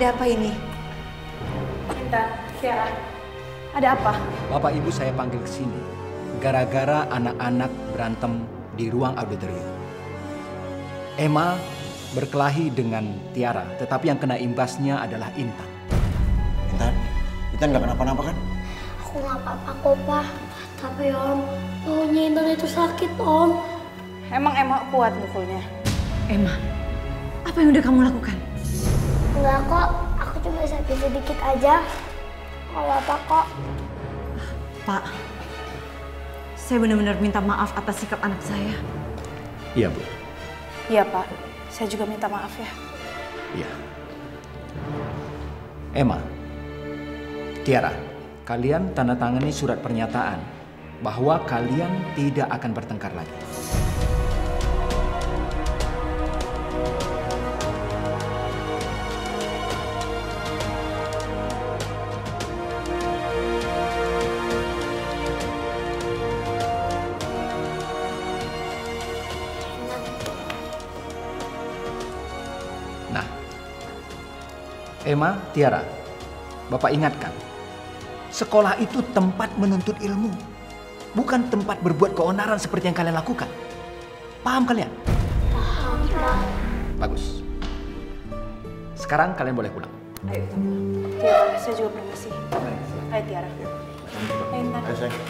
Ada apa ini? Intan, Tiara. Ada apa? Bapak Ibu saya panggil ke sini gara-gara anak-anak berantem di ruang auditorium. Emma berkelahi dengan Tiara, tetapi yang kena imbasnya adalah Intan. Intan nggak kenapa-napa kan? Aku nggak apa-apa kok, Pak. Tapi Om, baunya Intan itu sakit, Om. Emang Emma kuat mukulnya? Emma, apa yang udah kamu lakukan? Enggak kok, aku cuma sakit sedikit aja. Nggak apa-apa kok. Pak, saya benar-benar minta maaf atas sikap anak saya. Iya, Bu. Iya, Pak. Saya juga minta maaf ya. Iya. Emma, Tiara, kalian tanda tangani surat pernyataan bahwa kalian tidak akan bertengkar lagi. Nah, Emma, Tiara, Bapak ingatkan, sekolah itu tempat menuntut ilmu, bukan tempat berbuat keonaran seperti yang kalian lakukan. Paham kalian? Paham, Pak. Bagus. Sekarang kalian boleh pulang. Ayo, Tiara, saya juga permisi. Ayo, Tiara. Ayo, Intan. Ayo, sayang.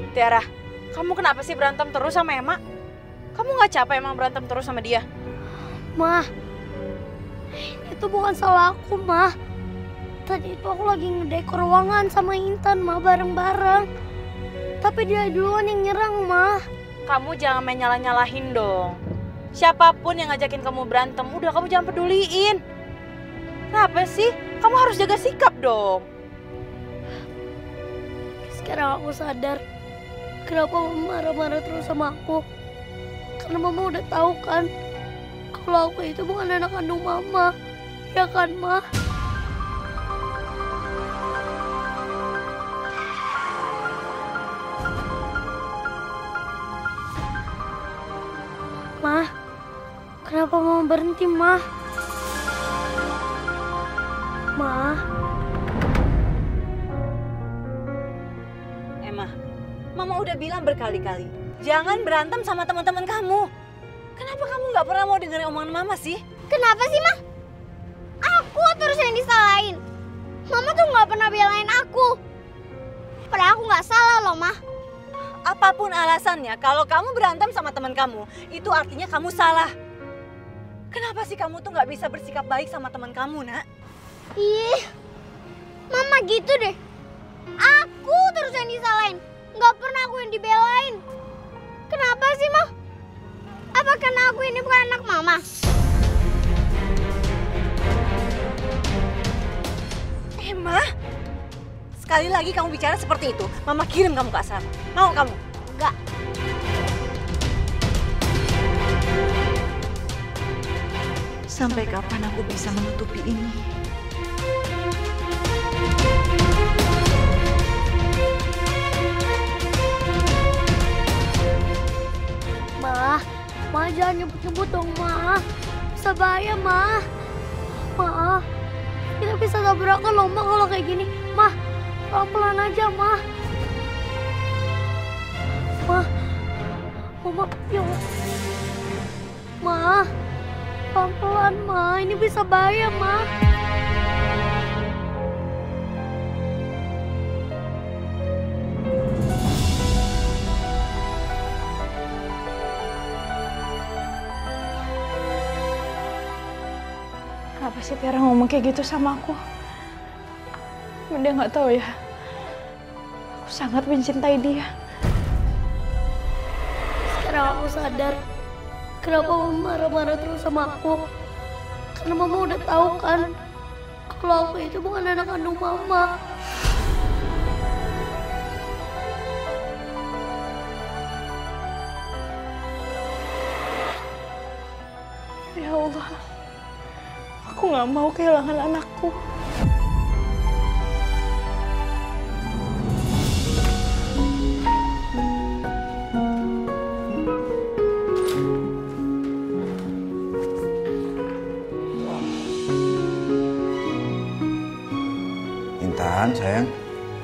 Tiara, kamu kenapa sih berantem terus sama Emma? Kamu nggak capek emang berantem terus sama dia? Mah, itu bukan salah aku, Mah. Tadi itu aku lagi ngedekor ruangan sama Intan, Mah, bareng-bareng. Tapi dia duluan yang nyerang, Mah. Kamu jangan main nyalah-nyalahin dong. Siapapun yang ngajakin kamu berantem, udah kamu jangan peduliin. Kenapa sih? Kamu harus jaga sikap dong. Sekarang aku sadar kenapa Mama marah-marah terus sama aku. Karena Mama udah tahu kan kalau aku itu bukan anak kandung Mama. Ya kan, Ma? Ma, kenapa Mama berhenti, Ma? Ma. Emma, Mama udah bilang berkali-kali, jangan berantem sama teman-teman kamu. Kenapa kamu nggak pernah mau dengerin omongan Mama sih? Kenapa sih, Ma? Aku terus yang disalahin. Mama tuh nggak pernah belain aku. Padahal aku nggak salah loh, Ma. Apapun alasannya, kalau kamu berantem sama teman kamu, itu artinya kamu salah. Kenapa sih kamu tuh nggak bisa bersikap baik sama teman kamu, Nak? Ih, Mama gitu deh. Aku terus yang disalahin. Nggak pernah aku yang dibelain. Kenapa sih, Ma? Apa karena aku ini bukan anak Mama? Emma, sekali lagi kamu bicara seperti itu, Mama kirim kamu ke asrama. Mau kamu? Enggak. Sampai kapan aku bisa menutupi ini? Ma jangan nyebut-nyebut dong, Ma. Bisa bahaya, Ma. Ma, kita bisa tabrakan loh, Ma, kalau kayak gini. Ma, pelan-pelan aja, Ma. Ma, Mama, ya Allah. Ma, pelan-pelan, Ma. Ini bisa bahaya, Ma. Kenapa sih Tiara ngomong kayak gitu sama aku? Dia nggak tahu ya. Aku sangat mencintai dia. Sekarang aku sadar kenapa Mama marah-marah terus sama aku. Karena Mama udah tahu kan kalau aku itu bukan anak kandung Mama. Ya Allah, aku nggak mau kehilangan anakku.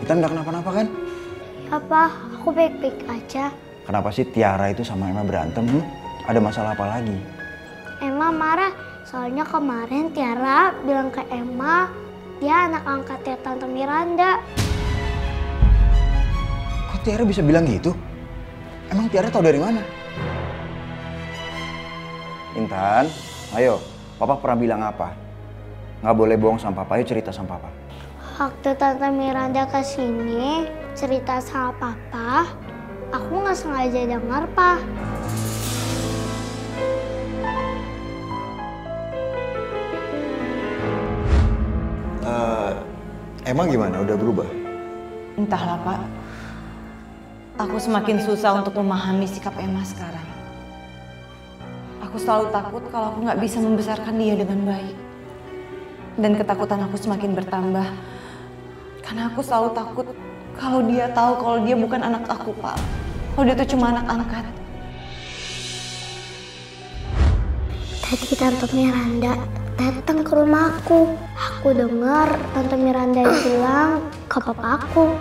Intan nggak kenapa-napa kan? Ya Pak, aku baik-baik aja. Kenapa sih Tiara itu sama Emma berantem? Ada masalah apa lagi? Emma marah, soalnya kemarin Tiara bilang ke Emma, dia anak angkatnya Tante Miranda. Kok Tiara bisa bilang gitu? Emang Tiara tahu dari mana? Intan, ayo, Papa pernah bilang apa? Nggak boleh bohong sama Papa, ayo cerita sama Papa. Waktu Tante Miranda kesini cerita sama Papa, aku nggak sengaja dengar, Pak. Emang gimana? Udah berubah? Entahlah Pak, aku semakin susah untuk memahami sikap Emma sekarang. Aku selalu takut kalau aku nggak bisa membesarkan dia dengan baik. Dan ketakutan aku semakin bertambah. Karena aku selalu takut kalau dia tahu kalau dia bukan anak aku, Pak. Kalau dia tuh cuma anak angkat. Tadi Tante Miranda datang ke rumahku. Aku dengar Tante Miranda bilang ke papaku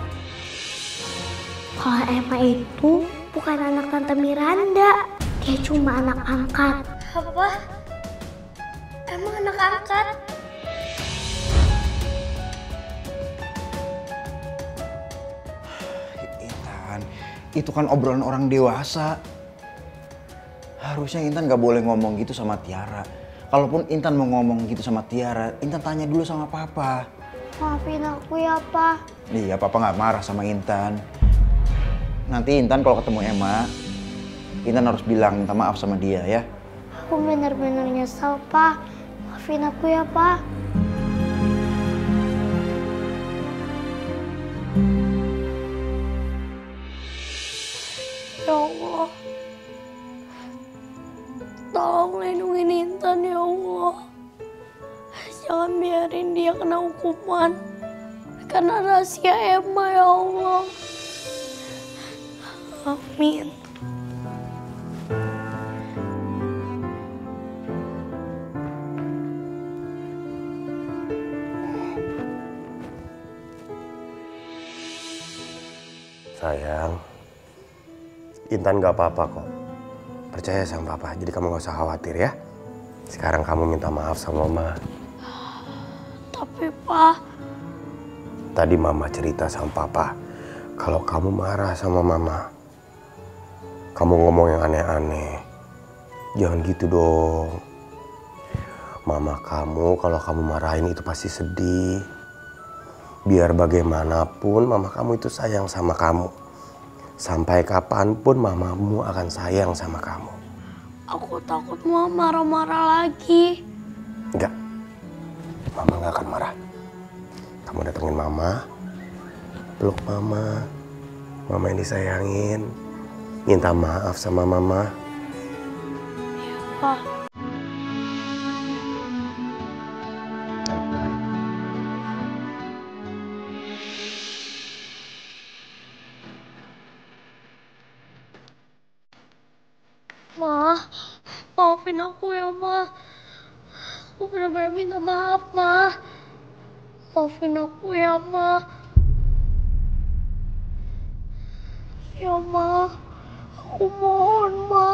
kalau Emma itu bukan anak Tante Miranda, dia cuma anak angkat. Apa? Emang anak angkat? Intan, itu kan obrolan orang dewasa. Harusnya Intan gak boleh ngomong gitu sama Tiara. Kalaupun Intan mau ngomong gitu sama Tiara, Intan tanya dulu sama Papa. Maafin aku ya, Pak. Iya, Papa gak marah sama Intan. Nanti Intan kalau ketemu Emma, Intan harus bilang minta maaf sama dia ya. Aku benar-benar nyesel, Pak. Maafin aku ya, Pak. Ya Allah. Tolong lindungin Intan ya Allah. Jangan biarin dia kena hukuman karena rahasia Emma ya Allah. Amin. Sayang, Intan gak apa-apa kok. Percaya sama Papa, jadi kamu gak usah khawatir ya. Sekarang kamu minta maaf sama Mama. Tapi Pak, Tadi Mama cerita sama Papa, kalau kamu marah sama Mama, kamu ngomong yang aneh-aneh. Jangan gitu dong. Mama kamu kalau kamu marahin itu pasti sedih. Biar bagaimanapun Mama kamu itu sayang sama kamu. Sampai kapanpun mamamu akan sayang sama kamu. aku takut Mama marah-marah lagi. Enggak, Mama gak akan marah. Kamu datengin Mama, peluk Mama, Mama yang disayangin, minta maaf sama Mama. Ya Pak. Ma, maafin aku ya, Ma. Aku benar-benar minta maaf, Ma. Maafin aku ya, Ma. Ya, Ma. Aku mohon, Ma.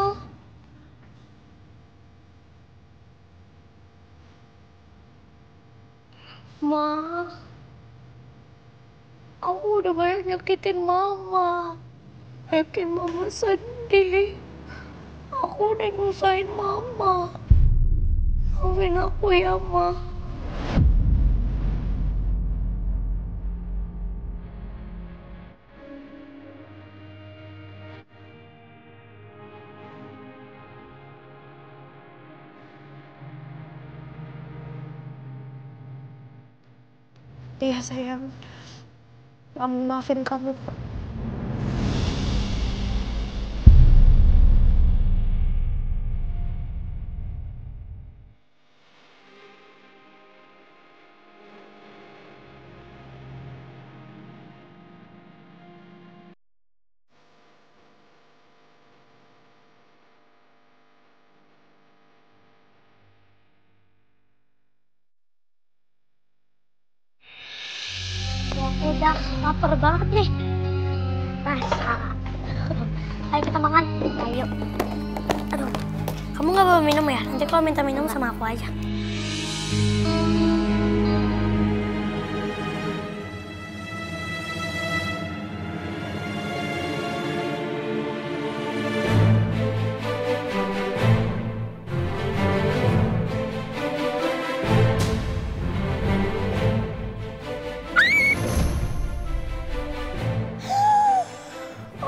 Ma, aku udah banyak nyakitin Mama. Bikin Mama sedih. Aku udah nyusahin Mama. Maafin aku ya, Ma. Iya sayang, Mama maafin kamu. Ya udah Lapar banget nih. Rasa. Ayo kita makan. Ayo. Aduh, kamu nggak bawa minum ya? Nanti kalau minta minum sama aku aja.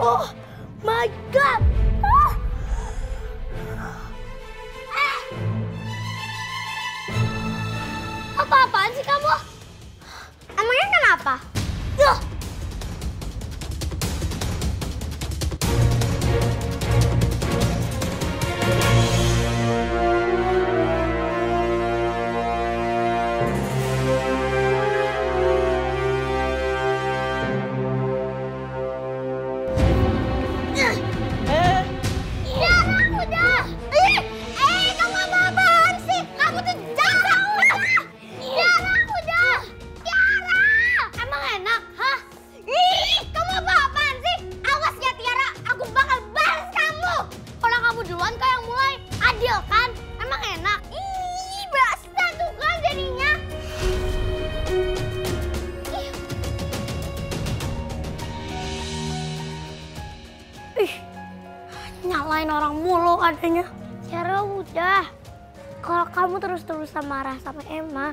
Oh my god! Apa-apaan sih kamu? Emangnya kenapa? Nyalain orang mulu adanya. Tiara udah. Kalau kamu terus-terusan marah sama Emma,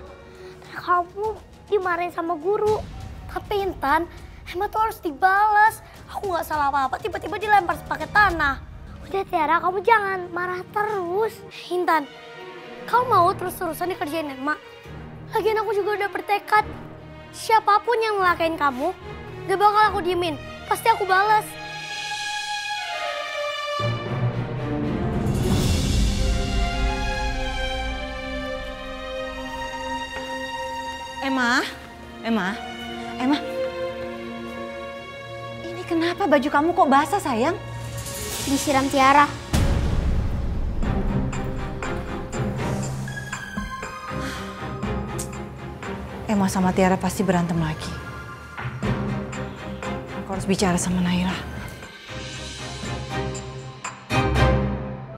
kamu dimarahin sama guru. Tapi Intan, Emma tuh harus dibalas. Aku nggak salah apa-apa, tiba-tiba dilempar pakai tanah. Udah Tiara, kamu jangan marah terus. Intan, kamu mau terus-terusan dikerjain Emma? Lagian aku juga udah bertekad. Siapapun yang ngelakain kamu, gak bakal aku diemin. Pasti aku balas. Emma. Ini kenapa baju kamu kok basah sayang? Disiram Tiara. Emma sama Tiara pasti berantem lagi. Aku harus bicara sama Naila.